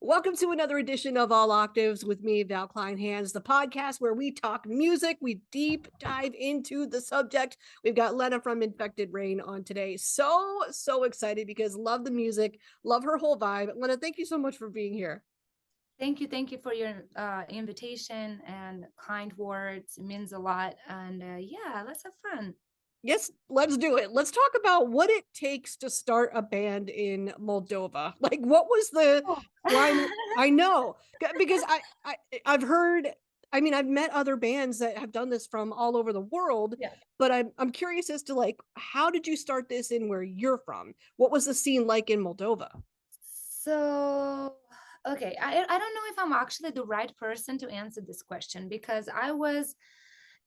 Welcome to another edition of All Octaves with me, Val Kleinhans, the podcast where we talk music, we deep dive into the subject. We've got Lena from Infected Rain on today. So excited because love the music, love her whole vibe. Lena, thank you so much for being here. Thank you for your invitation and kind words. It means a lot. And yeah, let's have fun. Yes, let's do it. Let's talk about what it takes to start a band in Moldova. Like, what was the Oh. climate? I know because I've heard. I mean, I've met other bands that have done this from all over the world, Yeah. but I'm curious as to like how did you start this in where you're from? What was the scene like in Moldova? So, okay, I don't know if I'm actually the right person to answer this question because I was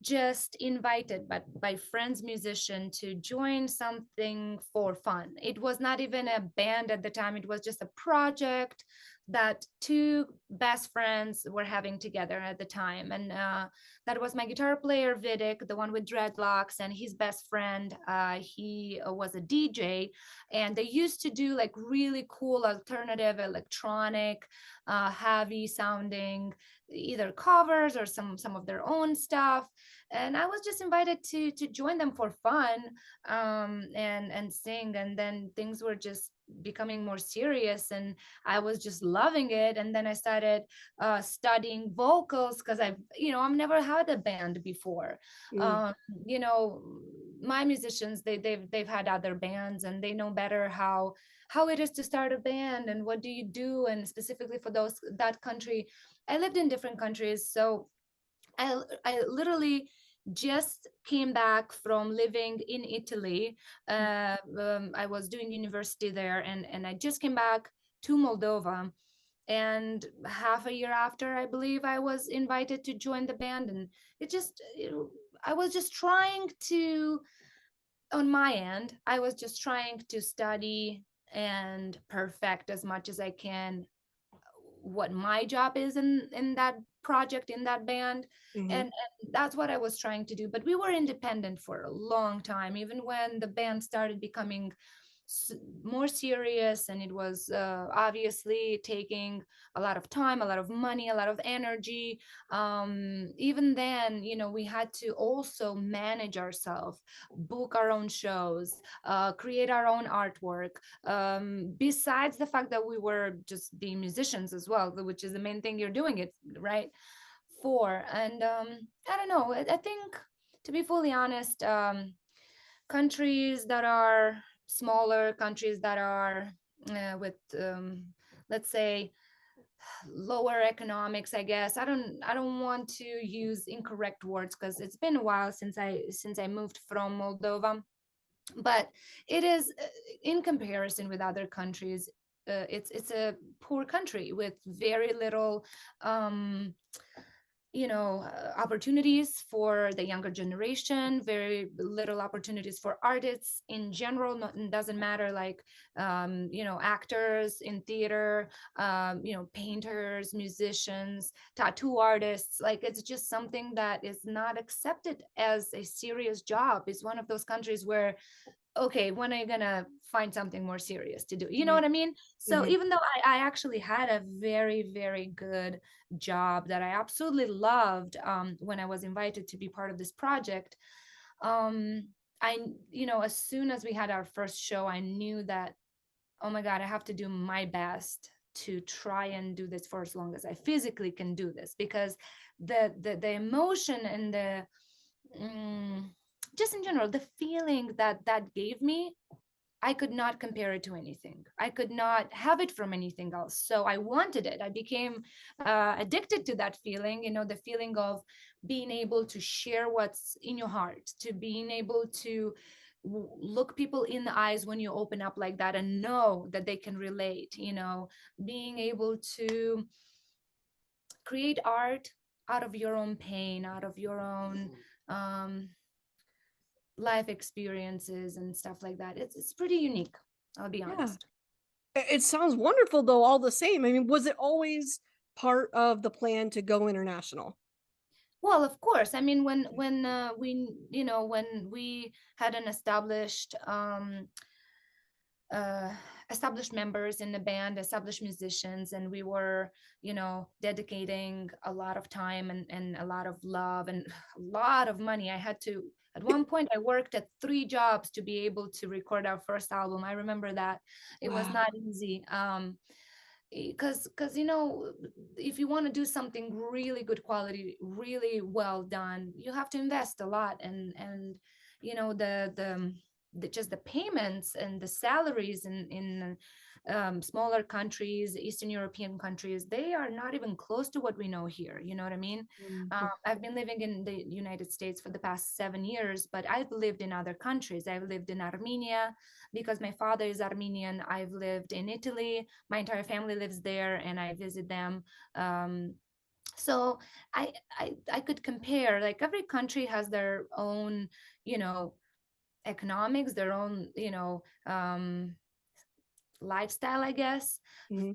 just invited by friends musician to join something for fun. It was not even a band at the time, it was just a project that two best friends were having together at the time. And that was my guitar player Vidic, the one with dreadlocks, and his best friend, he was a DJ, and they used to do like really cool alternative electronic, heavy sounding, either covers or some of their own stuff. And I was just invited to join them for fun, and sing. And then things were just becoming more serious, and I was just loving it. And then I started studying vocals because I've never had a band before. Mm, um, you know my musicians, they've had other bands, and they know better how it is to start a band and what do you do. And specifically for that country, I lived in different countries, so I literally just came back from living in Italy. I was doing university there, and I just came back to Moldova. And half a year after, I believe, I was invited to join the band, and I was just trying to, on my end, I was just trying to study and perfect as much as I can what my job is in that project, in that band. mhm. And that's what I was trying to do. But we were independent for a long time, even when the band started becoming more serious, and it was obviously taking a lot of time, a lot of money, a lot of energy. Even then, we had to also manage ourselves, book our own shows, create our own artwork, besides the fact that we were just being musicians as well, which is the main thing you're doing it right for. And I don't know, I think, to be fully honest, countries that are smaller, countries that are with, let's say, lower economics, I guess. I don't want to use incorrect words because it's been a while since I moved from Moldova. But it is, in comparison with other countries, it's a poor country with very little, um, opportunities for the younger generation, very little opportunities for artists in general. It doesn't matter, like, actors in theater, painters, musicians, tattoo artists. Like, it's just something that is not accepted as a serious job. It's one of those countries where, okay, when are you gonna find something more serious to do? You know Mhm, what I mean? So mhm. even though I actually had a very, very good job that I absolutely loved, when I was invited to be part of this project, um, as soon as we had our first show, I knew that, oh my God, I have to do my best to try and do this for as long as I physically can do this, because the emotion and the, mm, just in general, the feeling that gave me, I could not compare it to anything. I could not have it from anything else. So I wanted it. I became addicted to that feeling, the feeling of being able to share what's in your heart, to being able to look people in the eyes when you open up like that and know that they can relate, being able to create art out of your own pain, out of your own, um, life experiences and stuff like that. It's pretty unique, I'll be Yeah. honest. It sounds wonderful though, all the same. I mean, was it always part of the plan to go international? Well, of course. I mean, when we had an established established members in the band, established musicians, and we were, dedicating a lot of time and a lot of love and a lot of money. I had to, at one point, I worked at 3 jobs to be able to record our first album. I remember that. It was Wow. not easy. Because if you want to do something really good quality, really well done, you have to invest a lot. And the just the payments and the salaries in smaller countries, Eastern European countries, they are not even close to what we know here. You know what I mean? Mhm. I've been living in the United States for the past 7 years, but I've lived in other countries. I've lived in Armenia because my father is Armenian. I've lived in Italy. My entire family lives there, and I visit them. So I could compare. Like, every country has their own, you know, economics, their own, lifestyle, I guess. Mhm.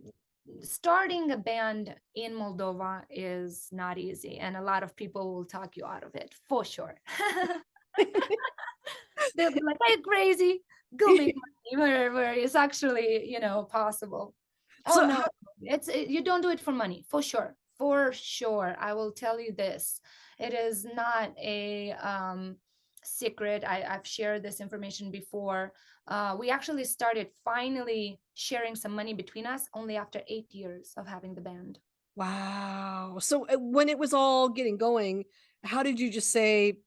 Starting a band in Moldova is not easy, and a lot of people will talk you out of it for sure. They'll be like, "Are you crazy? Go make money where it's actually, possible." Oh So no, how, you don't do it for money, for sure. For sure. I will tell you this. It is not a secret. I've shared this information before. We actually started finally sharing some money between us only after 8 years of having the band. wow. So when it was all getting going, how did you just say,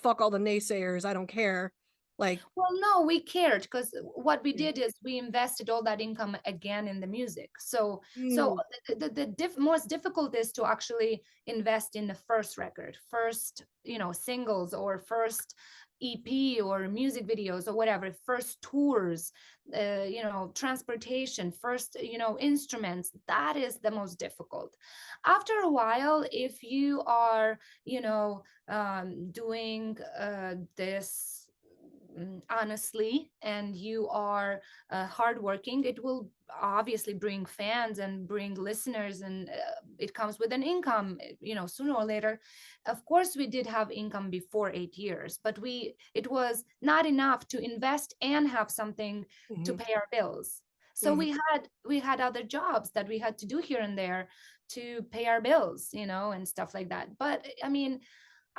fuck all the naysayers, I don't care? Like, Well, no, we cared because what we mm, did is we invested all that income again in the music. So mm, most difficult is to actually invest in the first record, first, singles, or first EP or music videos or whatever, first tours, transportation, first, instruments. That is the most difficult. After a while, if you are, doing this honestly, and you are hardworking, it will obviously bring fans and bring listeners, and it comes with an income, sooner or later. Of course, we did have income before 8 years, but it was not enough to invest and have something to mhm, pay our bills. So mhm. we had other jobs that we had to do here and there to pay our bills, and stuff like that. But I mean,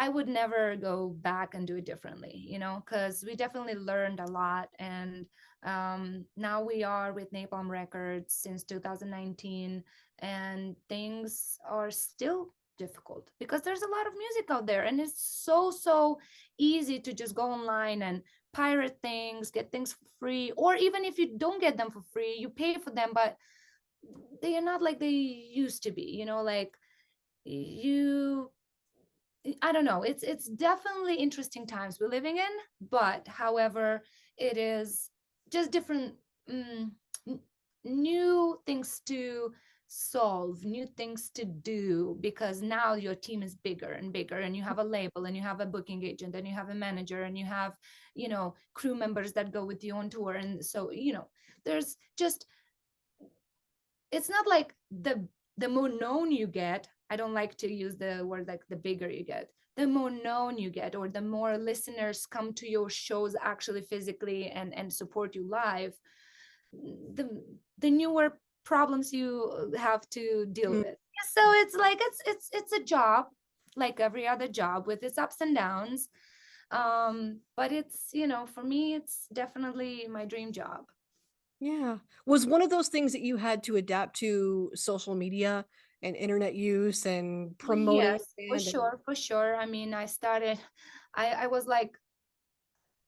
I would never go back and do it differently, because we definitely learned a lot. And now we are with Napalm Records since 2019, and things are still difficult because there's a lot of music out there, and it's so easy to just go online and pirate things, get things for free, or even if you don't get them for free, you pay for them, but they are not like they used to be, like you I don't know. It's definitely interesting times we're living in, but however, it is just different, mm, new things to solve, new things to do, because now your team is bigger and bigger, and you have a label, and you have a booking agent, and you have a manager, and you have, crew members that go with you on tour, and so, there's just, it's not like the more known you get. I don't like to use the word like the bigger you get. The more known you get, or the more listeners come to your shows actually physically and support you live, the newer problems you have to deal Mm. with. So it's like it's a job like every other job with its ups and downs. But it's, for me, it's definitely my dream job. Yeah. Was one of those things that you had to adapt to social media and internet use and promoting Yes, a for band and sure, for sure. I mean, I was like,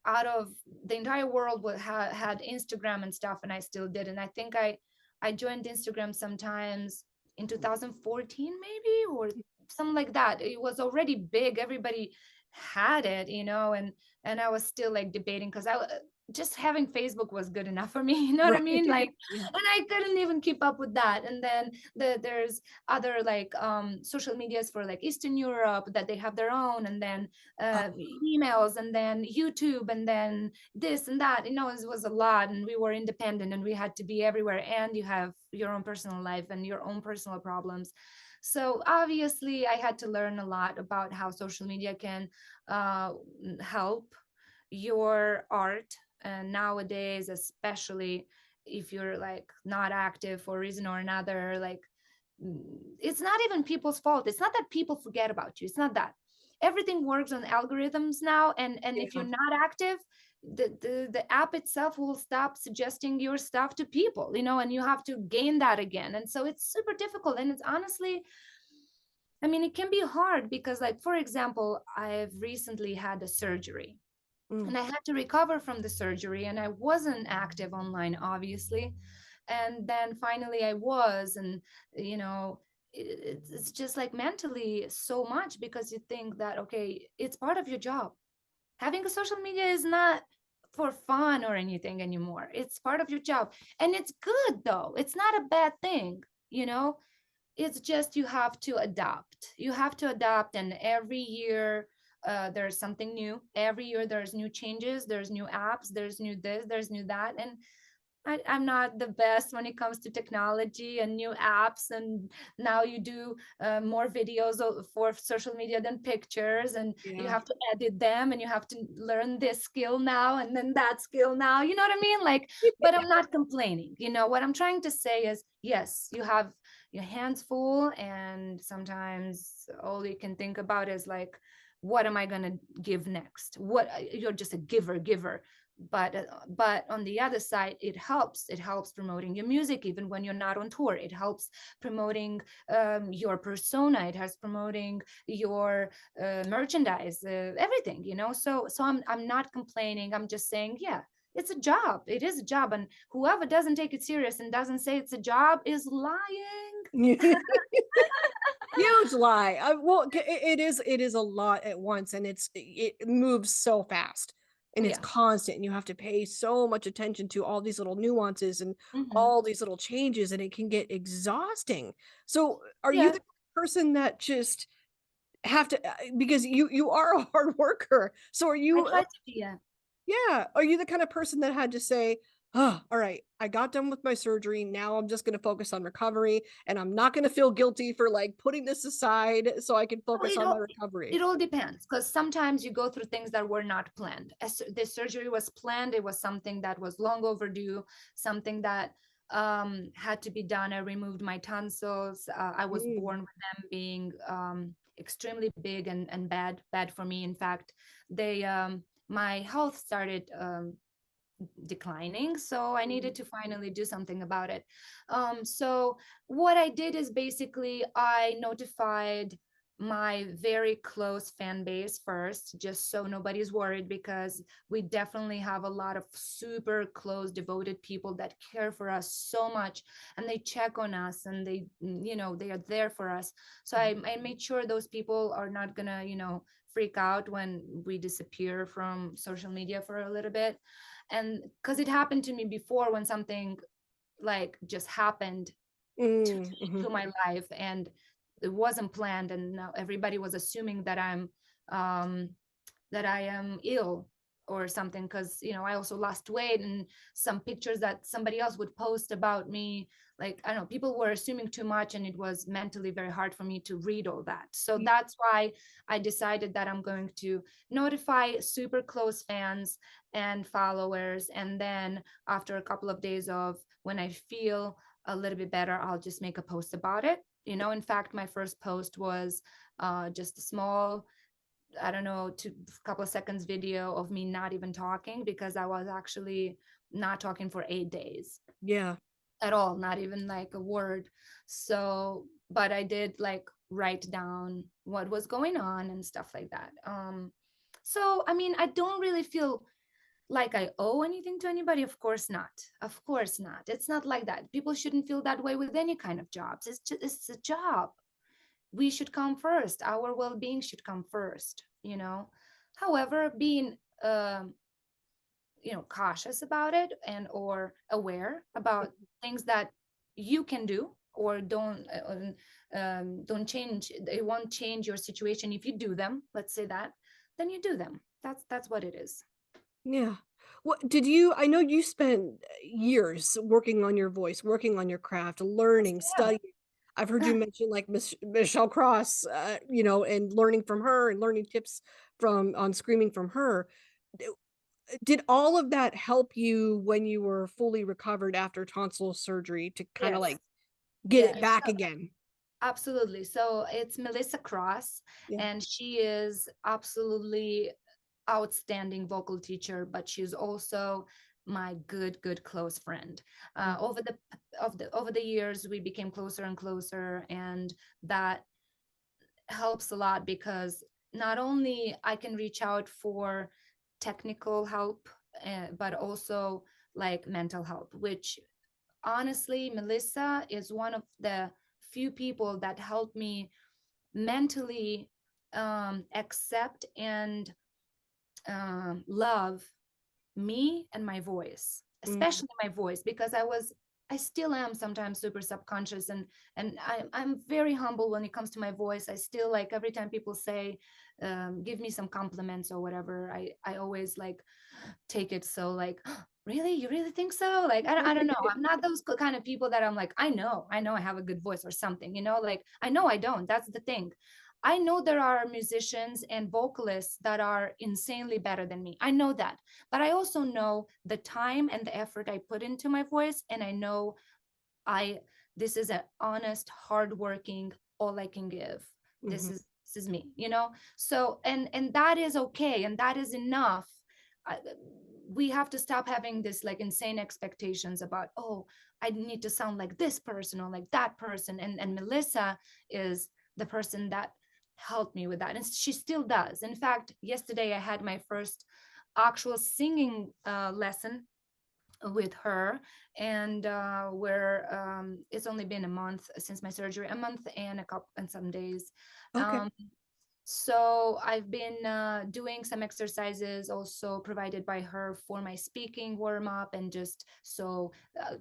out of the entire world had Instagram and stuff, and I still did. And I think I joined Instagram sometimes in 2014, maybe, or something like that. It was already big. Everybody had it, and I was still like debating because just having Facebook was good enough for me. You know what I right. mean? Like, Yeah. and I couldn't even keep up with that. And then there's other like social medias for like Eastern Europe that they have their own, and then Oh, emails, and then YouTube, and then this and that. It was a lot, and we were independent, and we had to be everywhere. And you have your own personal life and your own personal problems. So obviously, I had to learn a lot about how social media can uh, help your art. And nowadays, especially, if you're like not active for a reason or another, like it's not even people's fault. It's not that people forget about you. It's not that. Everything works on algorithms now, and if you're Yeah. not active, the app itself will stop suggesting your stuff to people, and you have to gain that again. And so it's super difficult. And it's honestly, I mean, it can be hard because, like, for example, I've recently had a surgery Mm. and I had to recover from the surgery, and I wasn't active online, obviously. And then finally I was, and you know, it's just like mentally so much because you think that, okay, it's part of your job. Having a social media is not for fun or anything anymore. It's part of your job. And it's good though. It's not a bad thing, you know? It's just you have to adapt. You have to adapt, and every year there's something new. Every year there's new changes, there's new apps, there's new this, there's new that. And I'm not the best when it comes to technology and new apps. And now you do more videos for social media than pictures, and you Yeah. have to edit them, and you have to learn this skill now and then that skill now. You know what I mean? Like, but I'm not complaining. What I'm trying to say is, yes, you have your hands full, and sometimes all you can think about is like, what am I going to give next? What You're just a giver, but on the other side, it helps promoting your music even when you're not on tour. It helps promoting your persona. It has promoting your merchandise, everything, so I'm not complaining. I'm just saying, yeah, it's a job. It is a job, and whoever doesn't take it serious and doesn't say it's a job is lying. Huge lie. Well, it is a lot at once, and it moves so fast, and it's Yeah. constant, and you have to pay so much attention to all these little nuances and Hmm. all these little changes, and it can get exhausting. So, are you Yeah, the person that just have to because you are a hard worker. So are I you try to be. Yeah. yeah, are you the kind of person that had to say, "Oh, all right, I got done with my surgery. Now I'm just going to focus on recovery and I'm not going to feel guilty for like putting this aside so I can So focus it on my all recovery." it all depends, because sometimes you go through things that were not planned. As the surgery was planned, it was something that was long overdue, something that had to be done. I removed my tonsils. I was Mm, born with them being extremely big and bad for me. In fact, they my health started declining, so I needed mm, to finally do something about it. So what I did is basically I notified my very close fan base first, just so nobody's worried, because we definitely have a lot of super close devoted people that care for us so much, and they check on us, and they are there for us. So mhm, I made sure those people are not gonna freak out when we disappear from social media for a little bit. And because it happened to me before, when something like just happened mm, mhm. to my life, and it wasn't planned, and now everybody was assuming um that I am ill or something, because I also lost weight, and some pictures that somebody else would post about me, like, I don't know, people were assuming too much, and it was mentally very hard for me to read all that. So that's why I decided that I'm going to notify super close fans and followers, and then after a couple of days of when I feel a little bit better, I'll just make a post about it. In fact, my first post was just a small, I don't know, to couple of seconds video of me not even talking, because I was actually not talking for 8 days Yeah. at all, not even like a word. So, but I did like write down what was going on and stuff like that. So I mean, I don't really feel like I owe anything to anybody. Of course not. Of course not. It's not like that. People shouldn't feel that way with any kind of jobs. It's a job. We should come first. Our well-being should come first. However, being cautious about it, and or aware about things that you can do, or don't change, it won't change your situation if you do them, let's say that, then you do them. That's what it is. Yeah. What did you I know you spent years working on your voice, working on your craft, learning, studying. I've heard you Yeah. mention like Michelle Cross, and learning from her and learning tips from on screaming from her. did all of that help you when you were fully recovered after tonsil surgery to kind of Yes, like get it yes. back again? Absolutely. So it's Melissa Cross, Yeah. and she is absolutely outstanding vocal teacher, but she's also my good close friend. Mm. Over the years, we became closer and closer, and that helps a lot because not only I can reach out for technical help, but also like mental help, which honestly, Melissa is one of the few people that helped me mentally accept and love me and my voice, Mhm. especially my voice, because I still am sometimes super subconscious, and I'm very humble when it comes to my voice. I still like every time people say, give me some compliments or whatever, I always like take it so like, really, you really think so? Like I don't know, I'm not those kind of people that I'm like, I know I have a good voice or something, like I know I don't. That's the thing. I know there are musicians and vocalists that are insanely better than me. I know that. But I also know the time and the effort I put into my voice, and I know I this is an honest, hardworking, all I can give. This Mhm. is this is me. So and that is okay, and that is enough. I, we have to stop having this like insane expectations about, oh, I need to sound like this person or like that person. And Melissa is the person that helped me with that, and she still does. In fact, yesterday I had my first actual singing lesson with her, and where it's only been a month since my surgery, a month and a couple and some days. Okay. um, so I've been doing some exercises also provided by her for my speaking warm up, and just so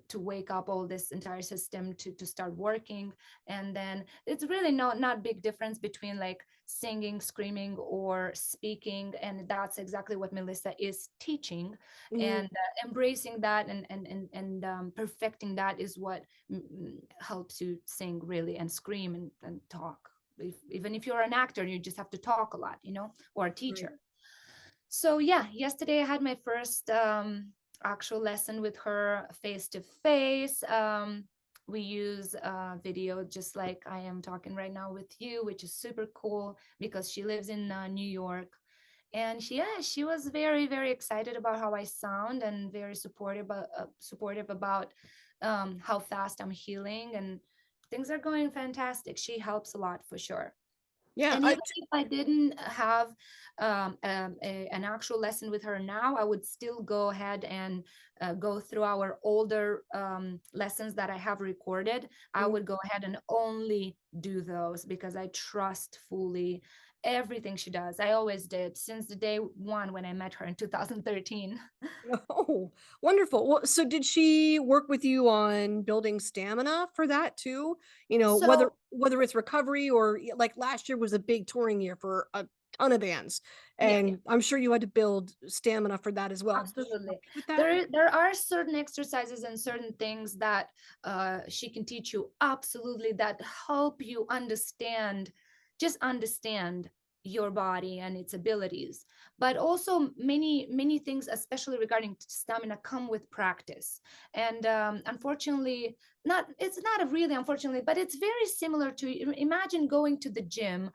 to wake up all this entire system to start working. And then it's really not big difference between like singing, screaming, or speaking, and that's exactly what Melissa is teaching. Mhm. And embracing that and perfecting that is what helps you sing really and scream and talk. Even if you're an actor, you just have to talk a lot, or a Right. teacher. So yeah, yesterday I had my first actual lesson with her face to face. We use video just like I am talking right now with you, which is super cool because she lives in New York. And she was very excited about how I sound, and very supportive about how fast I'm healing, and things are going fantastic. She helps a lot for sure. Yeah, And even if I didn't have an actual lesson with her now, I would still go ahead and go through our older lessons that I have recorded. I mhm. would go ahead and only do those because I trust fully everything she does. I always did since the day one when I met her in 2013. Oh, wonderful. Well, so did she work with you on building stamina for that too? Whether So, it's recovery or like last year was a big touring year for a ton of bands, yeah. and I'm sure you had to build stamina for that as well. Did she help Absolutely. you with that? There are certain exercises and certain things that she can teach you absolutely that help you just understand your body and its abilities. But also many things, especially regarding stamina, come with practice. And unfortunately, not it's not a really unfortunately, but it's very similar to imagine going to the gym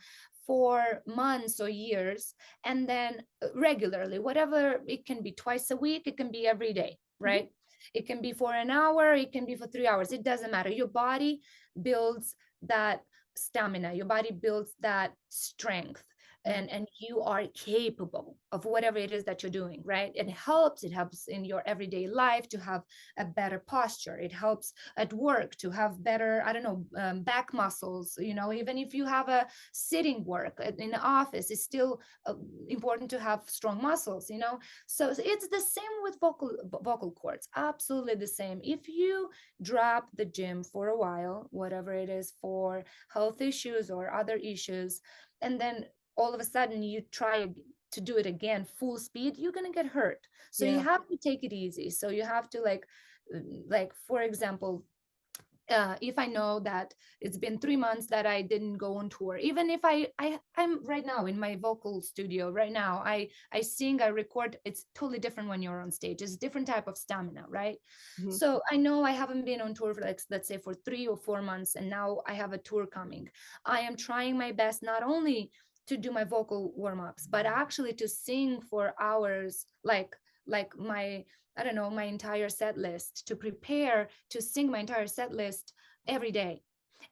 for months or years, and then regularly, whatever it can be, twice a week, it can be every day, Mhm. right? It can be for an hour, it can be for 3 hours, it doesn't matter. Your body builds that stamina, your body builds that strength, Mhm. and you are capable of whatever it is that you're doing, right? It helps in your everyday life to have a better posture. It helps at work to have better, I don't know, back muscles. Even if you have a sitting work in the office, it's still important to have strong muscles. So it's the same with vocal cords, absolutely the same. If you drop the gym for a while, whatever it is, for health issues or other issues, and then all of a sudden you try to do it again full speed, you're going to get hurt. So you Yeah. have to take it easy. So you have to like for example, If I know that it's been 3 months that I didn't go on tour, even if I'm right now in my vocal studio right now, I sing, I record. It's totally different when you're on stage. It's a different type of stamina, right? Mhm. So I know I haven't been on tour for, like, let's say for 3 or 4 months, and now I have a tour coming. I am trying my best not only to do my vocal warm-ups, but actually to sing for hours, like my, I don't know, my entire set list, to prepare to sing my entire set list every day.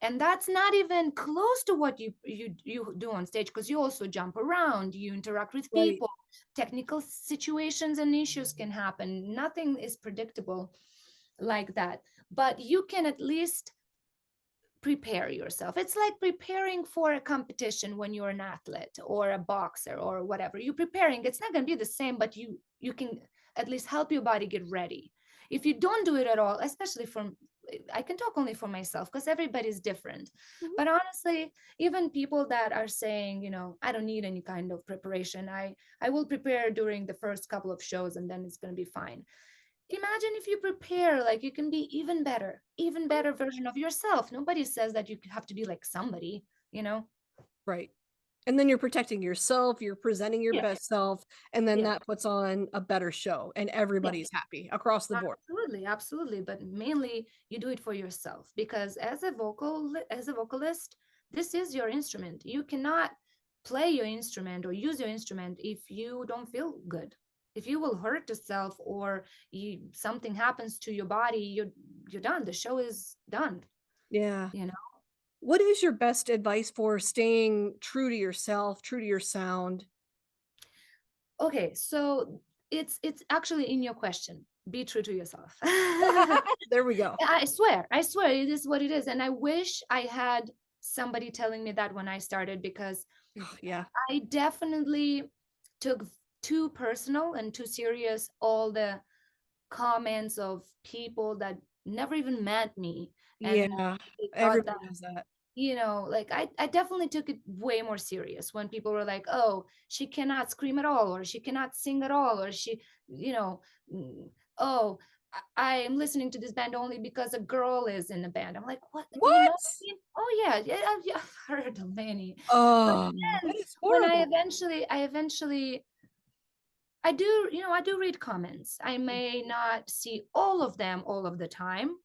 And that's not even close to what you do on stage, because you also jump around, you interact with Right. people, technical situations and issues can happen. Nothing is predictable like that. But you can at least prepare yourself. It's like preparing for a competition when you're an athlete or a boxer or whatever. You're preparing. It's not going to be the same, but you can at least help your body get ready. If you don't do it at all, especially from, I can talk only for myself because everybody's different. Mhm. But honestly, even people that are saying, I don't need any kind of preparation. I will prepare during the first couple of shows and then it's going to be fine. Imagine if you prepare, like, you can be even better version of yourself. Nobody says that you have to be like somebody. Right. And then you're protecting yourself, you're presenting your Yeah, best self, and then yeah, that puts on a better show and yeah, everybody's happy across the board. absolutely, absolutely. But mainly you do it for yourself, because as a vocalist, this is your instrument. You cannot play your instrument or use your instrument if you don't feel good. If you will hurt yourself, or something happens to your body, you're done. The show is done. Yeah. You know. What is your best advice for staying true to yourself, true to your sound? Okay, so it's actually in your question. Be true to yourself. There we go. I swear it is what it is. And I wish I had somebody telling me that when I started, because Yeah. I definitely took too personal and too serious all the comments of people that never even met me, and Yeah. they thought that, Everybody does that. like, I definitely took it way more serious when people were like, oh, she cannot scream at all, or she cannot sing at all, or she, you know, mm, oh, I'm listening to this band only because a girl is in the band. I'm like, what? You know what I What? mean? Oh yeah, yeah, yeah, I've heard of many. But Oh, then that is when I horrible. eventually I do, I do read comments. I may not see all of them all of the time,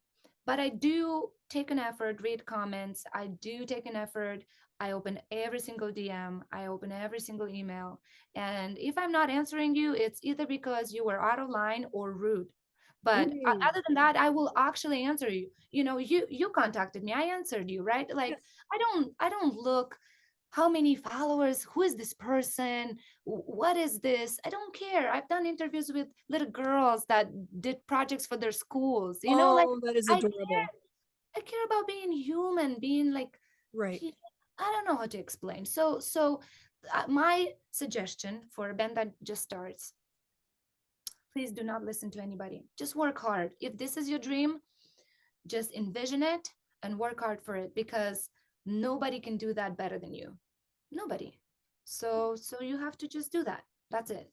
but I do take an effort, read comments. I do take an effort. I open every single DM, I open every single email. And if I'm not answering you, it's either because you were out of line or rude. But Mm, other than that, I will actually answer you. You contacted me, I answered you, right? Like, yes. I don't look how many followers, who is this person, what is this. I don't care. I've done interviews with little girls that did projects for their schools, like, Oh, that is i adorable. I care about being human, being like, Right. he- I don't know how to explain. So my suggestion for a band that just starts: please do not listen to anybody. Just work hard. If this is your dream, just envision it and work hard for it, because nobody can do that better than you. Nobody. So you have to just do that. That's it.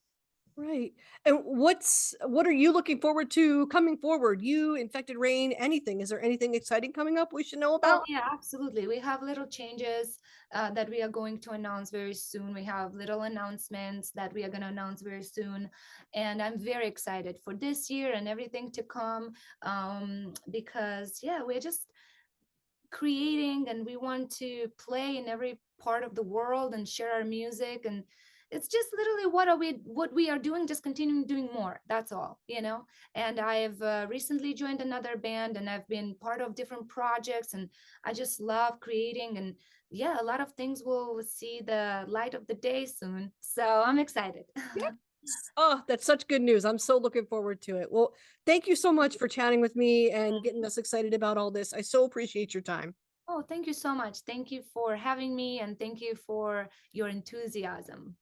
Right. And what are you looking forward to coming forward? You, Infected Rain, anything? Is there anything exciting coming up we should know Oh, about? yeah, absolutely. We have little changes that we are going to announce very soon. We have little announcements that we are going to announce very soon. And I'm very excited for this year and everything to come, because, yeah, we're just creating, and we want to play in every part of the world and share our music. And it's just literally what we are doing, just continuing doing more. That's all. And I've recently joined another band, and I've been part of different projects, and I just love creating. And yeah, a lot of things will see the light of the day soon, so I'm excited. Yes. Oh, that's such good news. I'm so looking forward to it. Well, thank you so much for chatting with me and getting us excited about all this. I so appreciate your time. Oh, thank you so much. Thank you for having me, and thank you for your enthusiasm.